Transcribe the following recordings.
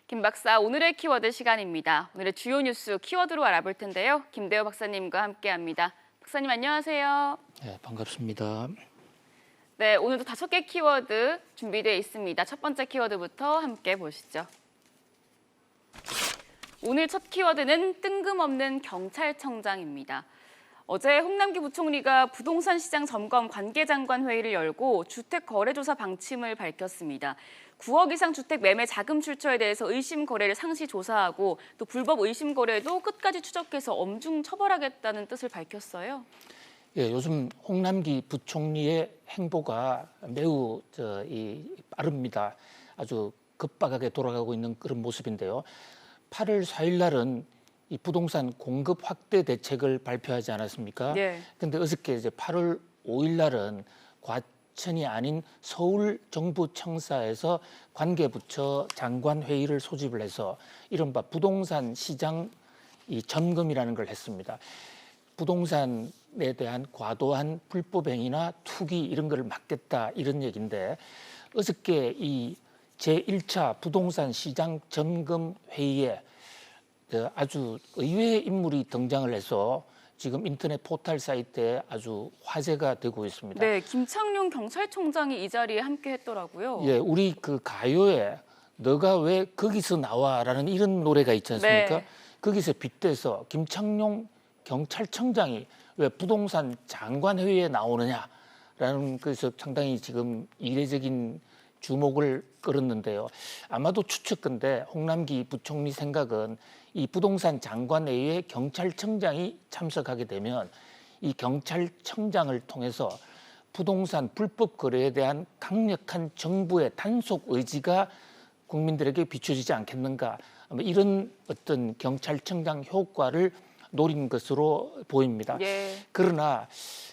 김 박사, 오늘의 키워드 시간입니다. 오늘의 주요 뉴스 키워드로 알아볼 텐데요. 김대호 박사님과 함께합니다. 박사님 안녕하세요. 네, 반갑습니다. 네, 오늘도 5개 키워드 준비되어 있습니다. 첫 번째 키워드부터 함께 보시죠. 오늘 첫 키워드는 뜬금없는 경찰청장입니다. 어제 홍남기 부총리가 부동산 시장 점검 관계장관 회의를 열고 주택 거래조사 방침을 밝혔습니다. 9억 이상 주택 매매 자금 출처에 대해서 의심 거래를 상시 조사하고 또 불법 의심 거래도 끝까지 추적해서 엄중 처벌하겠다는 뜻을 밝혔어요. 예, 요즘 홍남기 부총리의 행보가 매우 빠릅니다. 아주 급박하게 돌아가고 있는 그런 모습인데요. 8월 4일 날은 이 부동산 공급 확대 대책을 발표하지 않았습니까? 네. 근데 어저께 이제 8월 5일 날은 과천이 아닌 서울 정부청사에서 관계부처 장관 회의를 소집을 해서 이른바 부동산 시장 이 점검이라는 걸 했습니다. 부동산에 대한 과도한 불법 행위나 투기 이런 걸 막겠다 이런 얘기인데 어저께 이 제1차 부동산 시장 점검 회의에 아주 의외의 인물이 등장을 해서 지금 인터넷 포털 사이트에 아주 화제가 되고 있습니다. 네, 김창룡 경찰청장이 이 자리에 함께 했더라고요. 예, 우리 그 가요에 너가 왜 거기서 나와라는 이런 노래가 있지 않습니까? 네. 거기서 빗대서 김창룡 경찰청장이 왜 부동산 장관 회의에 나오느냐라는 그래서 상당히 지금 이례적인 주목을 끌었는데요. 아마도 추측건데 홍남기 부총리 생각은 이 부동산 장관회의에 경찰청장이 참석하게 되면 이 경찰청장을 통해서 부동산 불법 거래에 대한 강력한 정부의 단속 의지가 국민들에게 비춰지지 않겠는가, 아마 이런 어떤 경찰청장 효과를 노린 것으로 보입니다. 예. 그러나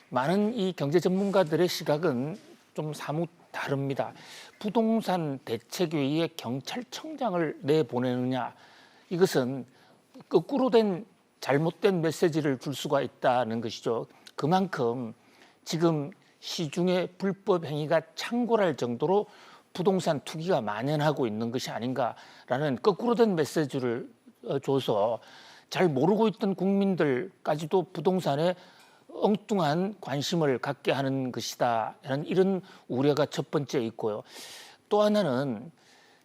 많은 이 경제 전문가들의 시각은 좀 사뭇 다릅니다. 부동산 대책회의에 경찰청장을 내보내느냐, 이것은 거꾸로 된 잘못된 메시지를 줄 수가 있다는 것이죠. 그만큼 지금 시중에 불법 행위가 창궐할 정도로 부동산 투기가 만연하고 있는 것이 아닌가라는 거꾸로 된 메시지를 줘서 잘 모르고 있던 국민들까지도 부동산에 엉뚱한 관심을 갖게 하는 것이다. 이런 우려가 첫 번째 있고요. 또 하나는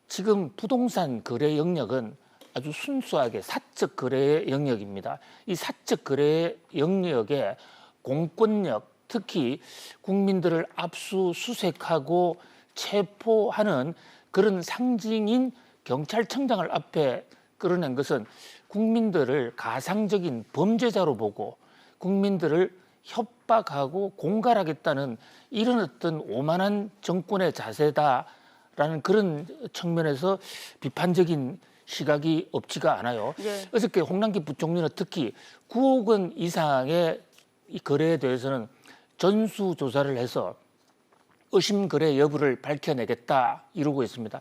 지금 부동산 거래 영역은 아주 순수하게 사적 거래의 영역입니다. 이 사적 거래의 영역에 공권력, 특히 국민들을 압수수색하고 체포하는 그런 상징인 경찰청장을 앞에 끌어낸 것은 국민들을 가상적인 범죄자로 보고 국민들을 협박하고 공갈하겠다는 이런 어떤 오만한 정권의 자세다라는 그런 측면에서 비판적인 시각이 없지가 않아요. 예. 어저께 홍남기 부총리는 특히 9억 원 이상의 이 거래에 대해서는 전수조사를 해서 의심 거래 여부를 밝혀내겠다 이러고 있습니다.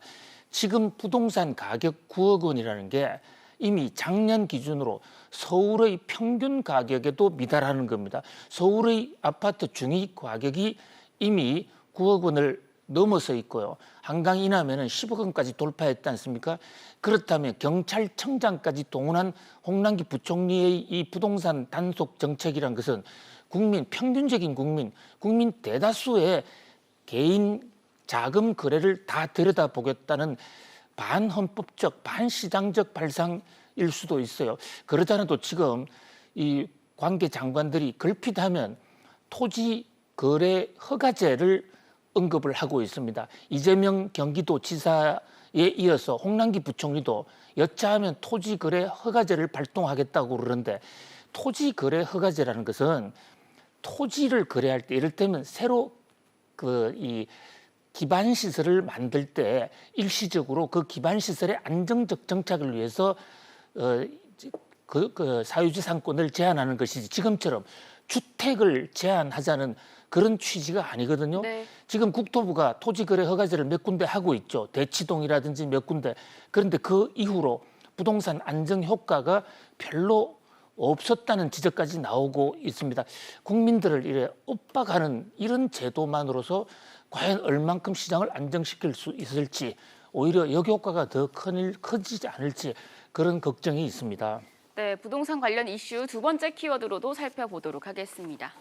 지금 부동산 가격 9억 원이라는 게 이미 작년 기준으로 서울의 평균 가격에도 미달하는 겁니다. 서울의 아파트 중위 가격이 이미 9억 원을 넘어서 있고요. 한강 이남에는 10억 원까지 돌파했지 않습니까? 그렇다면 경찰청장까지 동원한 홍남기 부총리의 이 부동산 단속 정책이란 것은 국민, 평균적인 국민 대다수의 개인 자금 거래를 다 들여다보겠다는 반헌법적, 반시장적 발상일 수도 있어요. 그러지 않아도 지금 이 관계 장관들이 걸핏하면 토지 거래 허가제를 언급을 하고 있습니다. 이재명 경기도지사에 이어서 홍남기 부총리도 여차하면 토지 거래 허가제를 발동하겠다고 그러는데 토지 거래 허가제라는 것은 토지를 거래할 때 이를테면 새로 이 기반 시설을 만들 때 일시적으로 그 기반 시설의 안정적 정착을 위해서 사유지 상권을 제한하는 것이지 지금처럼 주택을 제한하자는 그런 취지가 아니거든요. 네. 지금 국토부가 토지거래 허가제를 몇 군데 하고 있죠. 대치동이라든지 몇 군데. 그런데 그 이후로 부동산 안정 효과가 별로 없었다는 지적까지 나오고 있습니다. 국민들을 이래 엇박하는 이런 제도만으로서 과연 얼만큼 시장을 안정시킬 수 있을지 오히려 역효과가 더 커지지 않을지 그런 걱정이 있습니다. 네, 부동산 관련 이슈 두 번째 키워드로도 살펴보도록 하겠습니다.